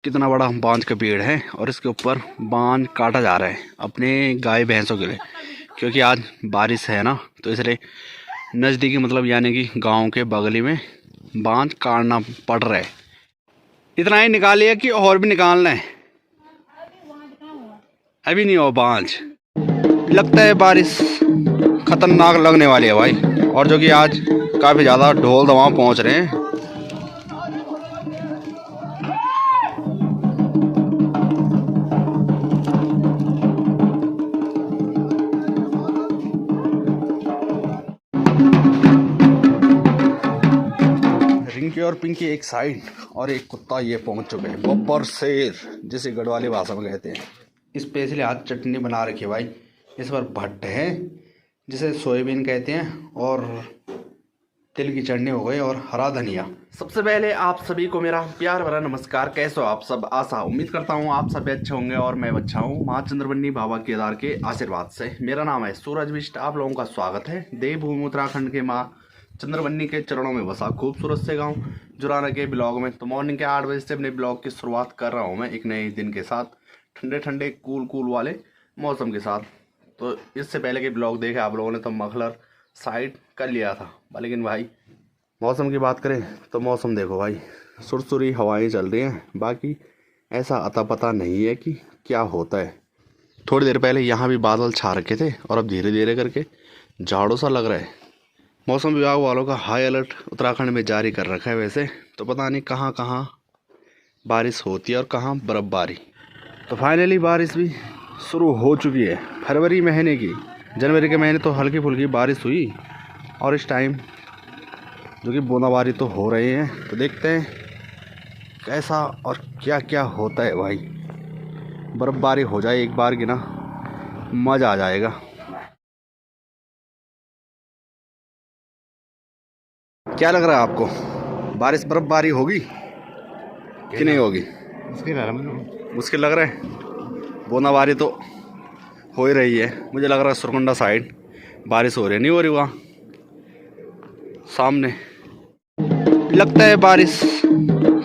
कितना बड़ा बांज का पेड़ है और इसके ऊपर बांज काटा जा रहा है अपने गाय भैंसों के लिए, क्योंकि आज बारिश है ना, तो इसलिए नज़दीकी मतलब यानी कि गांव के बगली में बांज काटना पड़ रहा है। इतना ही निकालिए कि और भी निकालना है? अभी नहीं हो बांज। लगता है बारिश खतरनाक लगने वाली है भाई, और जो कि आज काफ़ी ज़्यादा ढोल दवाएं पहुंच रहे हैं। रिंकी और पिंकी एक साइड और एक कुत्ता ये पहुंच चुके हैं। बब्बर शेर जिसे गढ़वाली भाषा में कहते हैं। स्पेशली आज चटनी बना रखी है भाई। इस पर भट्ट है जिसे सोयाबीन कहते हैं, और तिल की चटनी हो गई और हरा धनिया। सबसे पहले आप सभी को मेरा प्यार भरा नमस्कार। कैसे हो आप सब? आशा उम्मीद करता हूँ आप सब अच्छे होंगे और मैं अच्छा हूँ माँ चंद्रवन्नी बाबा केदार के आशीर्वाद से। मेरा नाम है सूरज बिष्ट। आप लोगों का स्वागत है देवभूमि उत्तराखंड के माँ चंद्रवन्नी के चरणों में बसा खूबसूरत से गांव जुराना के ब्लॉग में। तो मॉर्निंग के 8 बजे से अपने ब्लॉग की शुरुआत कर रहा हूं मैं एक नए दिन के साथ, ठंडे ठंडे कूल वाले मौसम के साथ। तो इससे पहले के ब्लॉग देखे आप लोगों ने तो मखलर साइड कर लिया था, लेकिन भाई मौसम की बात करें तो मौसम देखो भाई, सुरसुरी हवाएं चल रही हैं। बाकी ऐसा अता पता नहीं है कि क्या होता है। थोड़ी देर पहले यहाँ भी बादल छा रखे थे और अब धीरे धीरे करके झाड़ू सा लग रहा है। मौसम विभाग वालों का हाई अलर्ट उत्तराखंड में जारी कर रखा है। वैसे तो पता नहीं कहाँ कहाँ बारिश होती है और कहाँ बर्फ़बारी। तो फाइनली बारिश भी शुरू हो चुकी है। फरवरी महीने की, जनवरी के महीने तो हल्की फुल्की बारिश हुई, और इस टाइम जो कि बूंदाबांदी तो हो रही है। तो देखते हैं कैसा और क्या क्या होता है भाई। बर्फ़बारी हो जाए एक बार की ना, मज़ा आ जाएगा। क्या लग रहा है आपको, बारिश बर्फबारी होगी कि नहीं होगी? मुश्किल लग रहा है। बूंदाबांदी तो हो ही रही है। मुझे लग रहा है सुरकुंडा साइड बारिश हो रही है, नहीं हो रही वहाँ सामने। लगता है बारिश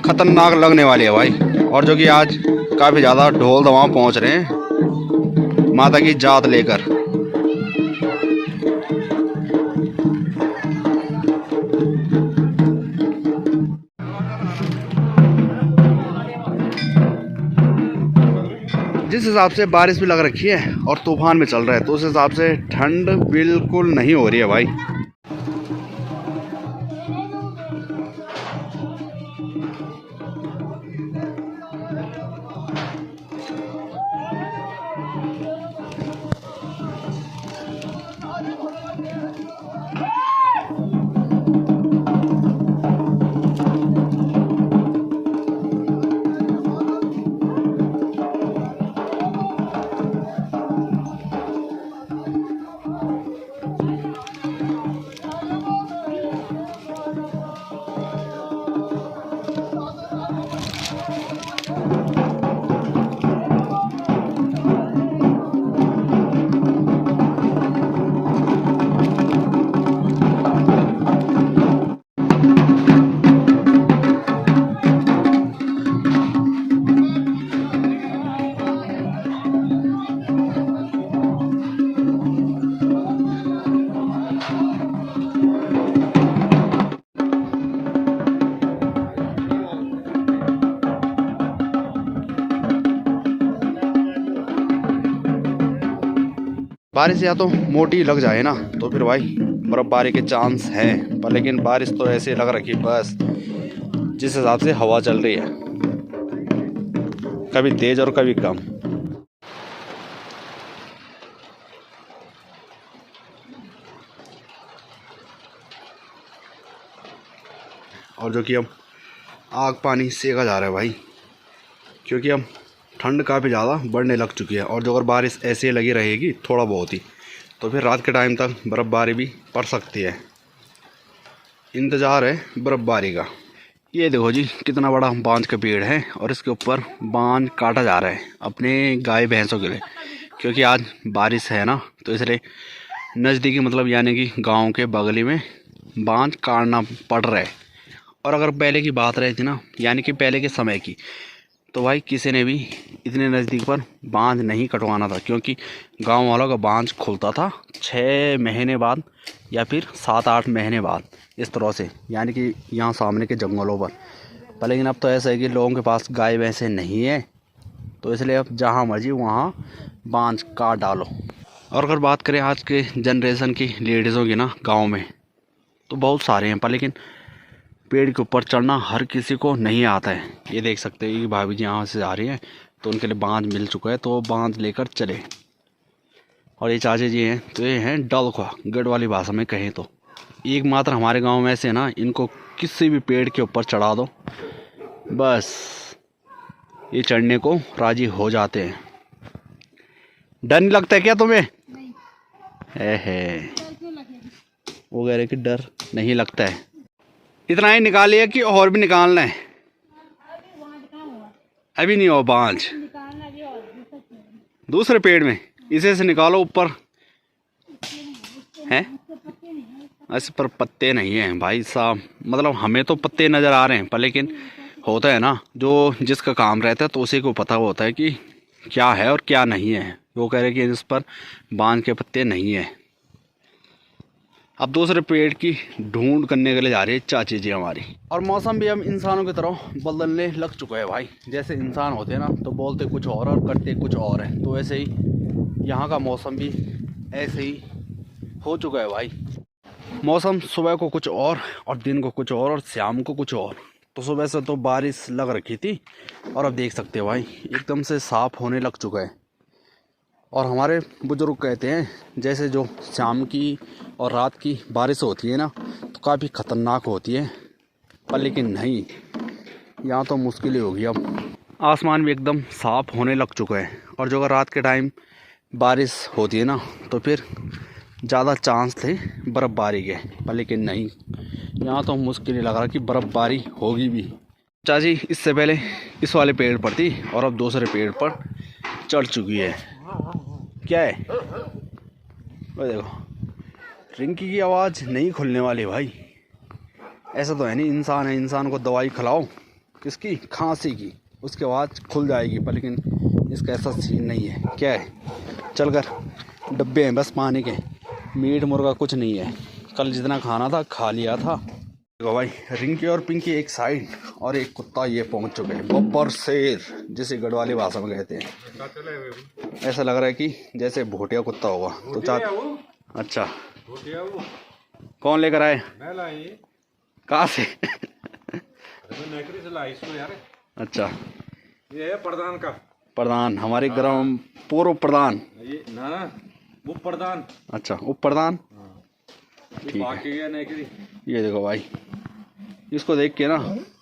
खतरनाक लगने वाली है भाई, और जो कि आज काफ़ी ज़्यादा ढोल दवाएं पहुँच रहे हैं माता की जात लेकर। जिस हिसाब से बारिश भी लग रखी है और तूफान में चल रहा है, तो उस हिसाब से ठंड बिल्कुल नहीं हो रही है भाई। बारिश या तो मोटी लग जाए ना, तो फिर भाई बर्फबारी के चांस हैं, पर लेकिन बारिश तो ऐसे लग रखी बस जिस हिसाब से हवा चल रही है, कभी तेज और कभी कम। और जो कि अब आग पानी सेका जा रहा है भाई, क्योंकि अब ठंड काफ़ी ज़्यादा बढ़ने लग चुकी है। और जो अगर बारिश ऐसे लगी रहेगी थोड़ा बहुत ही, तो फिर रात के टाइम तक बर्फ़बारी भी पड़ सकती है। इंतज़ार है बर्फ़बारी का। ये देखो जी, कितना बड़ा बांज का पेड़ है और इसके ऊपर बांज काटा जा रहा है अपने गाय भैंसों के लिए, क्योंकि आज बारिश है ना, तो इसलिए नज़दीकी मतलब यानी कि गांव के बगली में बांज काटना पड़ रहा है। और अगर पहले की बात रही थी ना, यानी कि पहले के समय की, तो भाई किसी ने भी इतने नज़दीक पर बांध नहीं कटवाना था, क्योंकि गांव वालों का बांध खुलता था 6 महीने बाद या फिर 7-8 महीने बाद, इस तरह से, यानी कि यहाँ सामने के जंगलों पर लेकिन अब तो ऐसा है कि लोगों के पास गाय भैंसे नहीं है, तो इसलिए अब जहाँ मर्जी वहाँ बांध काट डालो। और अगर बात करें आज के जनरेशन की लेडीज़ों की ना, गाँव में तो बहुत सारे हैं, पर लेकिन पेड़ के ऊपर चढ़ना हर किसी को नहीं आता है। ये देख सकते हैं कि भाभी जी यहाँ से आ रही हैं, तो उनके लिए बांध मिल चुका है, तो वो बांध लेकर चले। और ये चाचा जी हैं, तो ये हैं डलखा, गढ़वाली भाषा में कहें तो। एकमात्र हमारे गांव में से ना, इनको किसी भी पेड़ के ऊपर चढ़ा दो, बस ये चढ़ने को राजी हो जाते हैं। डर नहीं लगता है क्या तुम्हें? है वो कह रहे कि डर नहीं लगता है। इतना ही निकालिए कि और भी निकालना है? अभी नहीं हो बांझ, दूसरे पेड़ में इसे से निकालो ऊपर है। ऐसे पर पत्ते नहीं हैं भाई साहब, मतलब हमें तो पत्ते नज़र आ रहे हैं, पर लेकिन होता है ना, जो जिसका काम रहता है तो उसी को पता होता है कि क्या है और क्या नहीं है। वो कह रहे कि इस पर बांध के पत्ते नहीं है। अब दूसरे पेड़ की ढूंढ करने के लिए जा रही है चाची जी हमारी। और मौसम भी अब इंसानों की तरह बदलने लग चुका है भाई। जैसे इंसान होते हैं ना, तो बोलते कुछ और करते कुछ और है, तो वैसे ही यहाँ का मौसम भी ऐसे ही हो चुका है भाई। मौसम सुबह को कुछ और दिन को कुछ और शाम को कुछ और। तो सुबह से तो बारिश लग रखी थी, और अब देख सकते हो भाई एकदम से साफ़ होने लग चुका है। और हमारे बुजुर्ग कहते हैं, जैसे जो शाम की और रात की बारिश होती है ना, तो काफ़ी ख़तरनाक होती है, पर लेकिन नहीं, यहाँ तो मुश्किल ही होगी। अब आसमान भी एकदम साफ़ होने लग चुका है, और जो अगर रात के टाइम बारिश होती है ना, तो फिर ज़्यादा चांस थे बर्फ़बारी के, पर लेकिन नहीं, यहाँ तो मुश्किल ही लग रहा कि बर्फ़बारी होगी भी। चाची इससे पहले इस वाले पेड़ पर थी, और अब दूसरे पेड़ पर चढ़ चुकी है। क्या है वो देखो, रिंकी की आवाज़ नहीं खुलने वाली भाई। ऐसा तो है नहीं, इंसान है, इंसान को दवाई खिलाओ किसकी, खांसी की, उसके आवाज़ खुल जाएगी, पर लेकिन इसका ऐसा सीन नहीं है। क्या है, चलकर डब्बे हैं बस पानी के, मीट मुर्गा कुछ नहीं है। कल जितना खाना था खा लिया था। देखो भाई, रिंकी और पिंकी एक साइड, और एक कुत्ता ये पहुंच चुके हैं, बब्बर शेर जिसे गढ़वाली भाषा में कहते हैं। ऐसा लग रहा है कि जैसे भोटिया कुत्ता होगा। तो अच्छा, कौन लेकर आए? कहाँ से? अच्छा, ये है प्रधान का। प्रधान, हमारे ग्राम पूर्व प्रधान, ये ना उप प्रधान। अच्छा, उप प्रधान, ठीक है। ये देखो भाई, इसको देख के ना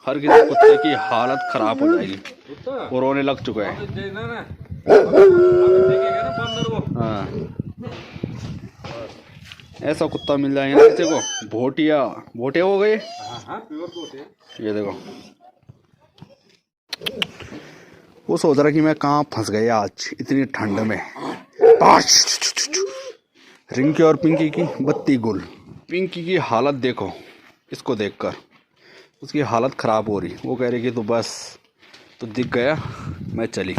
हर किसी कुत्ते की हालत खराब हो जाएगी, वो रोने लग चुका है। हाँ, ऐसा कुत्ता मिल जाएगा ना किसी को, भोटिया हो गए। ये देखो, वो सोच रहा कि मैं कहाँ फंस गया आज इतनी ठंड में। रिंकी और पिंकी की बत्ती गुल। पिंकी की हालत देखो, इसको देखकर उसकी हालत ख़राब हो रही। वो कह रही कि तो बस, तो दिख गया, मैं चली।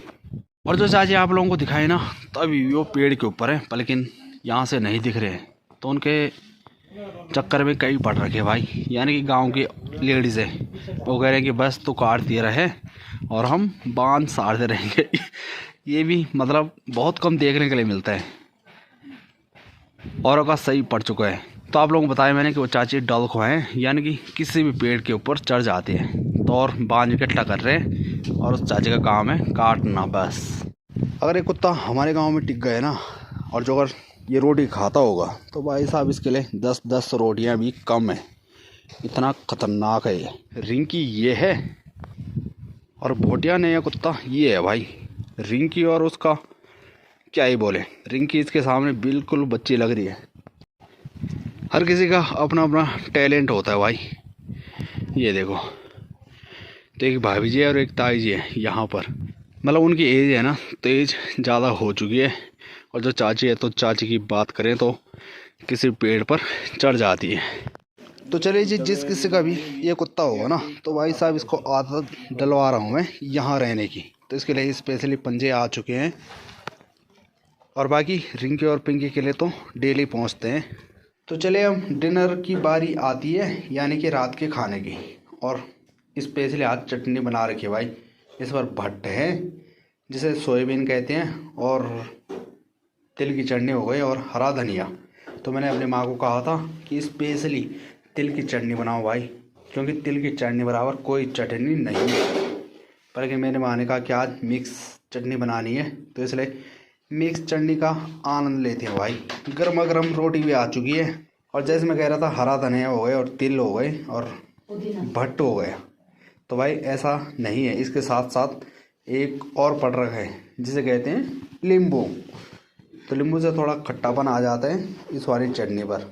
और जो चाची आप लोगों को दिखाए ना, तभी वो पेड़ के ऊपर है, पर लेकिन यहाँ से नहीं दिख रहे हैं, तो उनके चक्कर में कई पड़ रखे भाई, यानी कि गांव की लेडीज़ है, वो कह रहे हैं कि बस तो काट दिए रहे और हम बांध साड़ते रहेंगे। ये भी मतलब बहुत कम देखने के लिए मिलता है, औरों का सही पड़ चुका है। तो आप लोगों को बताया मैंने कि वो चाची डलखो हैं, यानी कि किसी भी पेड़ के ऊपर चढ़ जाते हैं, तो और बांध इकट्ठा कर रहे हैं, और उस चाची का काम है काटना बस। अगर एक कुत्ता हमारे गांव में टिक गए ना, और जो अगर ये रोटी खाता होगा, तो भाई साहब इसके लिए 10-10 रोटियां भी कम है, इतना ख़तरनाक है ये। रिंकी ये है, और भोटिया ने यह कुत्ता ये है भाई। रिंकी और उसका क्या ही बोले, रिंकी इसके सामने बिल्कुल बच्ची लग रही है। हर किसी का अपना अपना टैलेंट होता है भाई। ये देखो, तो एक भाभी जी है और एक ताई जी है यहाँ पर, मतलब उनकी एज है ना, तो एज ज़्यादा हो चुकी है। और जो चाची है, तो चाची की बात करें तो किसी पेड़ पर चढ़ जाती है। तो चलिए जी, जिस किसी का भी ये कुत्ता होगा ना, तो भाई साहब इसको आदत डलवा रहा हूँ मैं यहाँ रहने की। तो इसके लिए स्पेशली पंजे आ चुके हैं, और बाकी रिंकी और पिंकी के लिए तो डेली पहुँचते हैं। तो चलिए अब डिनर की बारी आती है, यानी कि रात के खाने की। और स्पेशली आज चटनी बना रखी है भाई। इस पर भट्ट है जिसे सोयाबीन कहते हैं, और तिल की चटनी हो गई, और हरा धनिया। तो मैंने अपनी माँ को कहा था कि स्पेशली तिल की चटनी बनाओ भाई, क्योंकि तिल की चटनी बराबर कोई चटनी नहीं है। पर कि मेरे माँ ने कहा कि आज मिक्स चटनी बनानी है, तो इसलिए मिक्स चटनी का आनंद लेते हैं भाई। गर्मा गर्म रोटी भी आ चुकी है, और जैसे मैं कह रहा था, हरा धनिया हो गए, और तिल हो गए, और भट्ट हो गया। तो भाई ऐसा नहीं है, इसके साथ साथ एक और पड़ रखा है जिसे कहते हैं नींबू। तो नींबू से थोड़ा खट्टापन आ जाता है इस वाली चटनी पर।